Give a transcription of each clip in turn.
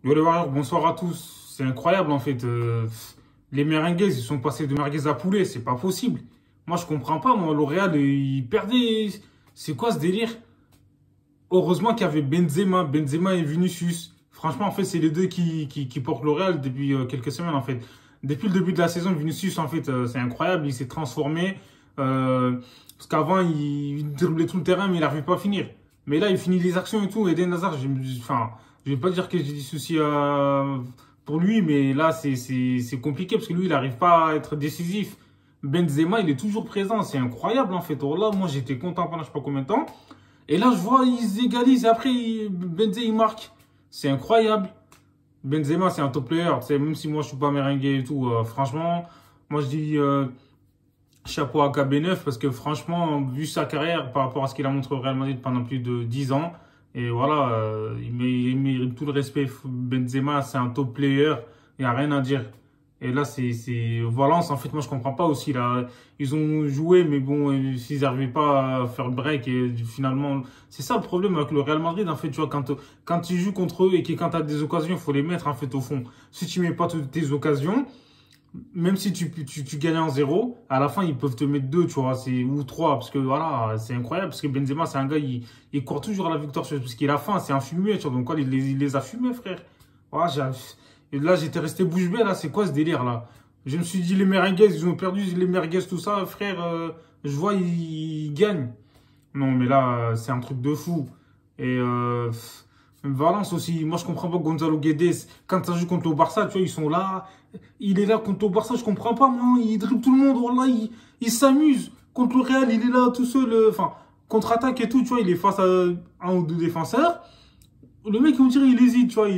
Yo les Warriors, bonsoir à tous. C'est incroyable en fait. Les Merengues, ils sont passés de merguez à poulet. C'est pas possible. Moi, je comprends pas. Moi, L'Oréal, il perdait. C'est quoi ce délire? Heureusement qu'il y avait Benzema. Benzema et Vinicius. Franchement, en fait, c'est les deux qui portent L'Oréal depuis quelques semaines en fait. Depuis le début de la saison, Vinicius, en fait, c'est incroyable. Il s'est transformé. Parce qu'avant, il driblait tout le terrain, mais il n'arrivait pas à finir. Mais là, il finit les actions et tout. Eden Hazard, enfin, je vais pas dire que j'ai des soucis pour lui, mais là, c'est compliqué parce que lui, il n'arrive pas à être décisif. Benzema, il est toujours présent. C'est incroyable, en fait. Alors là, moi, j'étais content pendant je sais pas combien de temps. Et là, je vois, ils égalisent. Et après, Benzema, il marque. C'est incroyable. Benzema, c'est un top player. Tu sais, même si moi, je suis pas merengue et tout, franchement, moi, je dis chapeau à KB9 parce que franchement, vu sa carrière par rapport à ce qu'il a montré au Real Madrid pendant plus de 10 ans, et voilà, il mérite tout le respect. Benzema, c'est un top player, il n'y a rien à dire. Et là, Valence, en fait, moi, je comprends pas aussi. Là, ils ont joué, mais bon, s'ils n'arrivaient pas à faire le break, et finalement, c'est ça le problème avec le Real Madrid, en fait, tu vois, quand tu joues contre eux et que quand tu as des occasions, il faut les mettre, en fait, au fond. Si tu mets pas toutes tes occasions, même si tu gagnes en zéro, à la fin, ils peuvent te mettre deux, tu vois, ou trois, parce que voilà, c'est incroyable, parce que Benzema, c'est un gars, il court toujours à la victoire, parce qu'il a faim, c'est un fumier, tu vois, donc quoi, il les a fumés, frère. Voilà, et là, j'étais resté bouche bée, là, c'est quoi ce délire, là? Je me suis dit, les Merengues, ils ont perdu, les Merguez, tout ça, frère, je vois, ils gagnent. Non, mais là, c'est un truc de fou. Et même Valence aussi, moi je comprends pas Gonzalo Guedes. Quand ça joue contre le Barça, tu vois, ils sont là. Il est là contre le Barça, je comprends pas, moi. Il dribble tout le monde, voilà, il s'amuse. Contre le Real, il est là tout seul. Enfin, contre-attaque et tout, tu vois, il est face à un ou deux défenseurs. Le mec, on dirait, il hésite, tu vois.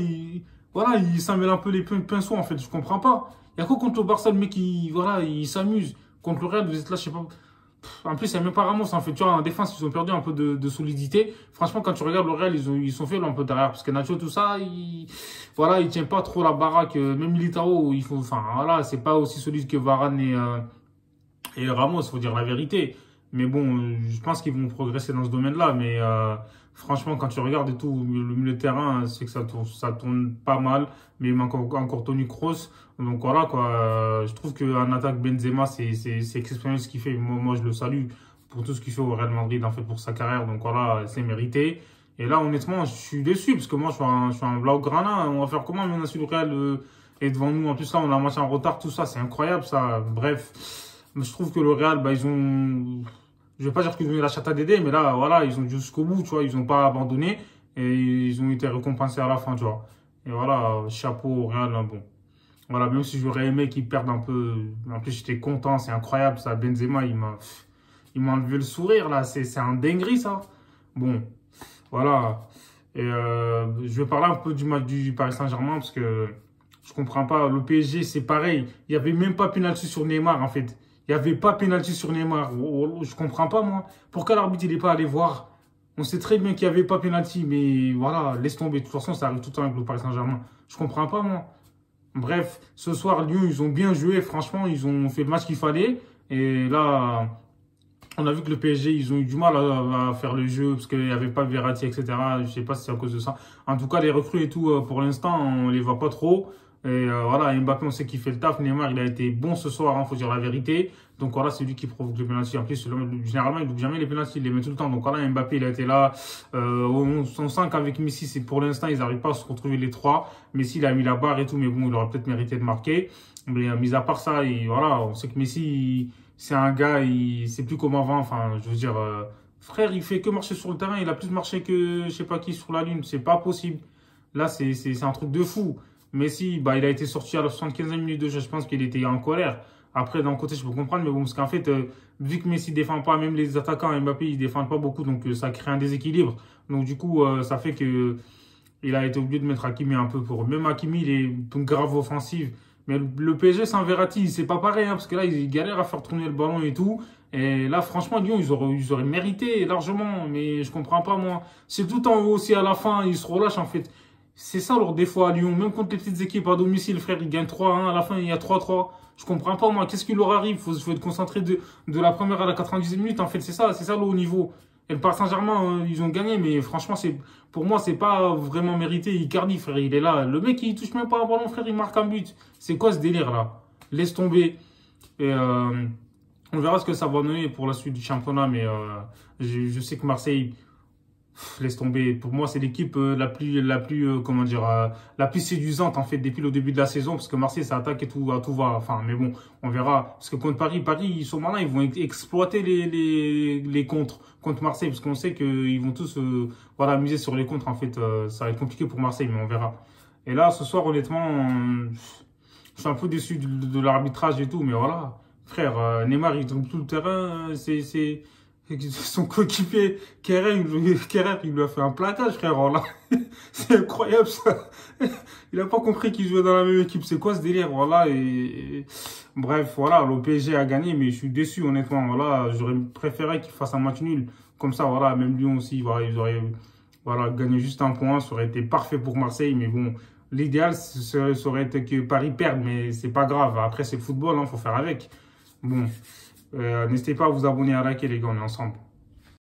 Voilà, il s'en mêle un peu les pinceaux, en fait, je comprends pas. Il y a quoi contre le Barça, le mec, voilà, il s'amuse. Contre le Real, vous êtes là, je sais pas. En plus, il n'y a même pas Ramos. En fait, tu vois, en défense, ils ont perdu un peu de solidité. Franchement, quand tu regardes le Real, ils sont faibles un peu derrière. Parce que Nacho, tout ça, voilà, il tient pas trop la baraque. Même Militao, enfin, voilà, c'est pas aussi solide que Varane et Ramos, faut dire la vérité. Mais bon, je pense qu'ils vont progresser dans ce domaine-là. Mais franchement, quand tu regardes et tout, le milieu de terrain, c'est que ça tourne pas mal. Mais il manque encore Toni Kroos. Donc voilà, quoi. Je trouve qu'en attaque, Benzema, c'est exceptionnel ce qu'il fait. Moi, je le salue pour tout ce qu'il fait au Real Madrid, en fait, pour sa carrière. Donc voilà, c'est mérité. Et là, honnêtement, je suis déçu parce que moi, je suis un Blaugrana. On va faire comment maintenant si le Real est devant nous? En plus, là, on a un match en retard, tout ça. C'est incroyable, ça. Bref. Mais je trouve que le Real, bah, ils ont. Je vais pas dire qu'ils ont eu la chatte à Dédé, mais là, voilà, ils ont jusqu'au bout, tu vois, ils ont pas abandonné et ils ont été récompensés à la fin, tu vois. Et voilà, chapeau au Real, hein, bon. Voilà, même si j'aurais aimé qu'ils perdent un peu. En plus, j'étais content, c'est incroyable, ça. Benzema, il m'a enlevé le sourire, là. C'est un dinguerie, ça. Bon, voilà. Et je vais parler un peu du match du Paris Saint-Germain parce que je comprends pas. Le PSG, c'est pareil. Il n'y avait même pas pénalty sur Neymar, en fait. Il n'y avait pas pénalty sur Neymar. Je comprends pas, moi. Pourquoi l'arbitre, il n'est pas allé voir? On sait très bien qu'il n'y avait pas pénalty, mais voilà, laisse tomber. De toute façon, ça arrive tout le temps avec le Paris Saint-Germain. Je comprends pas, moi. Bref, ce soir, Lyon, ils ont bien joué. Franchement, ils ont fait le match qu'il fallait. Et là, on a vu que le PSG, ils ont eu du mal à faire le jeu parce qu'il n'y avait pas Verratti, etc. Je sais pas si c'est à cause de ça. En tout cas, les recrues et tout, pour l'instant, on les voit pas trop. Et voilà, Mbappé, on sait qu'il fait le taf. Neymar, il a été bon ce soir, hein, faut dire la vérité. Donc voilà, c'est lui qui provoque le penalty. En plus, généralement, il ne loupe jamais les penalty, il les met tout le temps. Donc voilà, Mbappé, il a été là. On sent qu'avec Messi, c'est pour l'instant, ils n'arrivent pas à se retrouver les trois. Messi, il a mis la barre et tout, mais bon, il aurait peut-être mérité de marquer. Mais mis à part ça, voilà, on sait que Messi, c'est un gars, c'est plus comme avant. Enfin, je veux dire, frère, il fait que marcher sur le terrain. Il a plus marché que je sais pas qui sur la lune. C'est pas possible. Là, c'est un truc de fou. Messi, bah, il a été sorti à la 75e minute de jeu. Je pense qu'il était en colère. Après, d'un côté, je peux comprendre, mais bon, parce qu'en fait, vu que Messi défend pas, même les attaquants, Mbappé, ils défendent pas beaucoup, donc ça crée un déséquilibre. Donc du coup, ça fait que il a été obligé de mettre Hakimi un peu pour. Même Hakimi, il est une grave offensive. Mais le PSG sans Verratti, c'est pas pareil, hein, parce que là, ils galèrent à faire tourner le ballon et tout. Et là, franchement, Lyon, ils auraient mérité largement, mais je comprends pas, moi. C'est tout en haut aussi à la fin, ils se relâchent, en fait. C'est ça leur défaut à Lyon. Même contre les petites équipes à domicile, frère, ils gagnent 3-1. À la fin, il y a 3-3. Je comprends pas, moi. Qu'est-ce qui leur arrive? Faut être concentré de la première à la 90e minute. En fait, c'est ça le haut niveau. Et le Paris Saint-Germain, ils ont gagné, mais franchement, pour moi, c'est pas vraiment mérité. Icardi, frère, il est là. Le mec, il touche même pas un ballon, frère, il marque un but. C'est quoi ce délire-là? Laisse tomber. Et on verra ce que ça va donner pour la suite du championnat, mais je sais que Marseille, laisse tomber. Pour moi, c'est l'équipe comment dire, la plus séduisante en fait depuis le début de la saison, parce que Marseille, ça attaque et tout, à tout va. Enfin, mais bon, on verra. Parce que contre Paris, ils sont malins, ils vont exploiter les contres contre Marseille, parce qu'on sait qu'ils vont tous, voilà, miser sur les contres. En fait, ça va être compliqué pour Marseille, mais on verra. Et là, ce soir, honnêtement, je suis un peu déçu de l'arbitrage et tout, mais voilà. Frère, Neymar, il dribble tout le terrain, son coéquipier, Kerrer, il lui a fait un plaquage, frère. Oh là, c'est incroyable, ça. Il a pas compris qu'il jouait dans la même équipe. C'est quoi ce délire, voilà. Bref, voilà, le PSG a gagné, mais je suis déçu, honnêtement. Voilà, j'aurais préféré qu'il fasse un match nul. Comme ça, voilà, même Lyon aussi, voilà, ils auraient, voilà, gagné juste un point. Ça aurait été parfait pour Marseille, mais bon, l'idéal, ça aurait été que Paris perde, mais c'est pas grave. Après, c'est le football, hein, faut faire avec. Bon, n'hésitez pas à vous abonner, à liker, les gars, on est ensemble.